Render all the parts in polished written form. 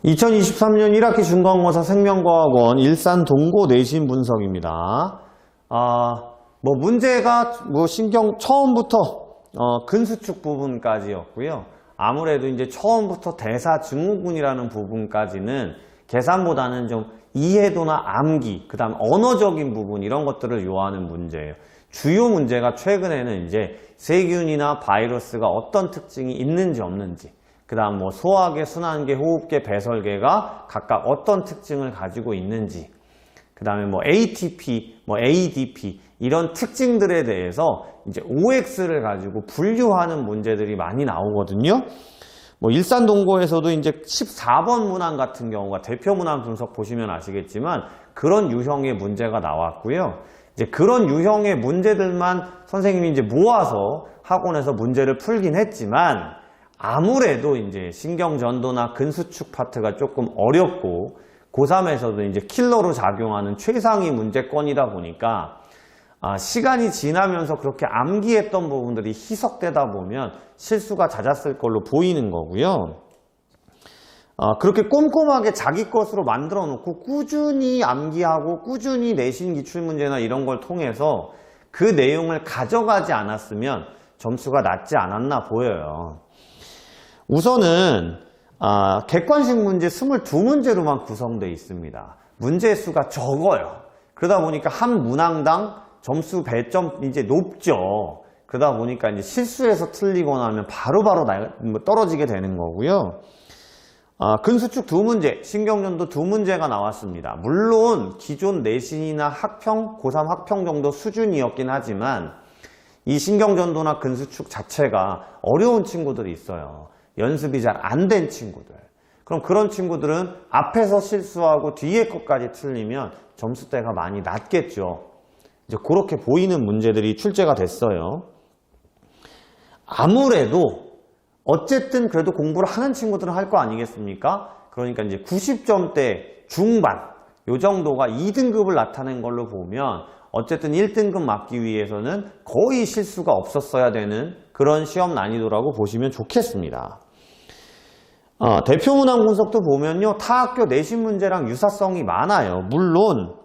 2023년 1학기 중간고사 생명과학원 일산 동고 내신 분석입니다. 문제가 신경 처음부터 근수축 부분까지였고요. 아무래도 이제 처음부터 대사 증후군이라는 부분까지는 계산보다는 좀 이해도나 암기, 그 다음 언어적인 부분 이런 것들을 요하는 문제예요. 주요 문제가 최근에는 이제 세균이나 바이러스가 어떤 특징이 있는지 없는지, 그 다음 소화계, 순환계, 호흡계, 배설계가 각각 어떤 특징을 가지고 있는지, 그 다음에 ATP, ADP 이런 특징들에 대해서 이제 OX를 가지고 분류하는 문제들이 많이 나오거든요. 일산 동고에서도 이제 14번 문항 같은 경우가 대표 문항 분석 보시면 아시겠지만 그런 유형의 문제가 나왔고요. 이제 그런 유형의 문제들만 선생님이 이제 모아서 학원에서 문제를 풀긴 했지만 아무래도 이제 신경전도나 근수축 파트가 조금 어렵고 고3에서도 이제 킬러로 작용하는 최상위 문제권이다 보니까 시간이 지나면서 그렇게 암기했던 부분들이 희석되다 보면 실수가 잦았을 걸로 보이는 거고요. 그렇게 꼼꼼하게 자기 것으로 만들어 놓고 꾸준히 암기하고 꾸준히 내신 기출문제나 이런 걸 통해서 그 내용을 가져가지 않았으면 점수가 낮지 않았나 보여요. 우선은 객관식 문제 22문제로만 구성되어 있습니다. 문제 수가 적어요. 그러다 보니까 한 문항당 점수 배점 이제 높죠. 그러다 보니까 이제 실수해서 틀리거나 하면 바로바로 떨어지게 되는 거고요. 근수축 2문제, 신경전도 2문제가 나왔습니다. 물론 기존 내신이나 학평, 고3 학평 정도 수준이었긴 하지만 이 신경전도나 근수축 자체가 어려운 친구들이 있어요. 연습이 잘 안 된 친구들. 그럼 그런 친구들은 앞에서 실수하고 뒤에 것까지 틀리면 점수대가 많이 낮겠죠. 이제 그렇게 보이는 문제들이 출제가 됐어요. 아무래도 어쨌든 그래도 공부를 하는 친구들은 할 거 아니겠습니까? 그러니까 이제 90점대 중반 요 정도가 2등급을 나타낸 걸로 보면 어쨌든 1등급 맞기 위해서는 거의 실수가 없었어야 되는 그런 시험 난이도라고 보시면 좋겠습니다. 대표 문항 분석도 보면요. 타 학교 내신 문제랑 유사성이 많아요. 물론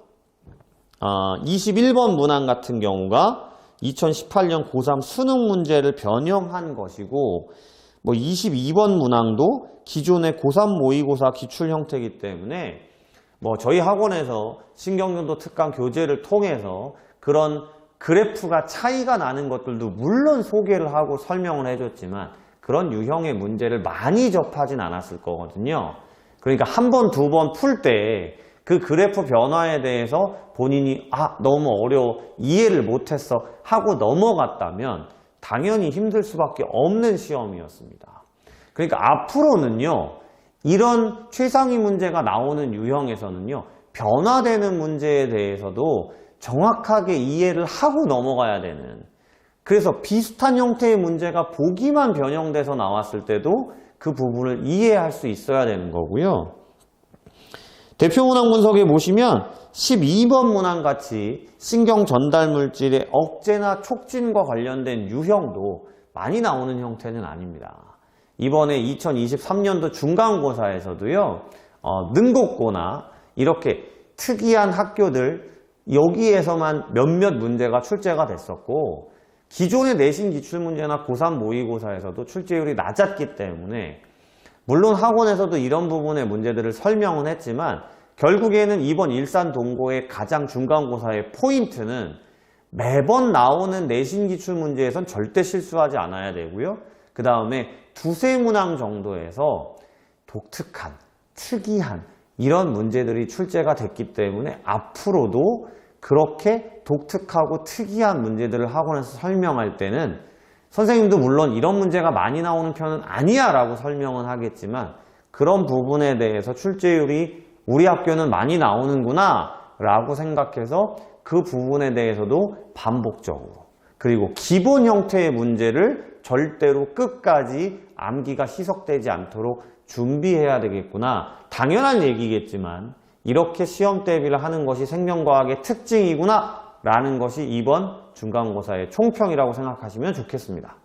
21번 문항 같은 경우가 2018년 고3 수능 문제를 변형한 것이고 22번 문항도 기존의 고3 모의고사 기출 형태이기 때문에 저희 학원에서 신경전도 특강 교재를 통해서 그런 그래프가 차이가 나는 것들도 물론 소개를 하고 설명을 해줬지만 그런 유형의 문제를 많이 접하진 않았을 거거든요. 그러니까 한 번, 두 번 풀 때 그 그래프 변화에 대해서 본인이 너무 어려워, 이해를 못했어 하고 넘어갔다면 당연히 힘들 수밖에 없는 시험이었습니다. 그러니까 앞으로는요. 이런 최상위 문제가 나오는 유형에서는요. 변화되는 문제에 대해서도 정확하게 이해를 하고 넘어가야 되는, 그래서 비슷한 형태의 문제가 보기만 변형돼서 나왔을 때도 그 부분을 이해할 수 있어야 되는 거고요. 대표 문항 분석에 보시면 12번 문항 같이 신경 전달 물질의 억제나 촉진과 관련된 유형도 많이 나오는 형태는 아닙니다. 이번에 2023년도 중간고사에서도요. 능곡고나 이렇게 특이한 학교들 여기에서만 몇몇 문제가 출제가 됐었고 기존의 내신 기출문제나 고3 모의고사에서도 출제율이 낮았기 때문에 물론 학원에서도 이런 부분의 문제들을 설명은 했지만 결국에는 이번 일산 동고의 가장 중간고사의 포인트는 매번 나오는 내신 기출문제에선 절대 실수하지 않아야 되고요. 그 다음에 두세 문항 정도에서 독특한, 특이한 이런 문제들이 출제가 됐기 때문에 앞으로도 그렇게 독특하고 특이한 문제들을 학원에서 설명할 때는 선생님도 물론 이런 문제가 많이 나오는 편은 아니야 라고 설명은 하겠지만 그런 부분에 대해서 출제율이 우리 학교는 많이 나오는구나 라고 생각해서 그 부분에 대해서도 반복적으로 그리고 기본 형태의 문제를 절대로 끝까지 암기가 희석되지 않도록 준비해야 되겠구나. 당연한 얘기겠지만 이렇게 시험 대비를 하는 것이 생명과학의 특징이구나 라는 것이 이번 중간고사의 총평이라고 생각하시면 좋겠습니다.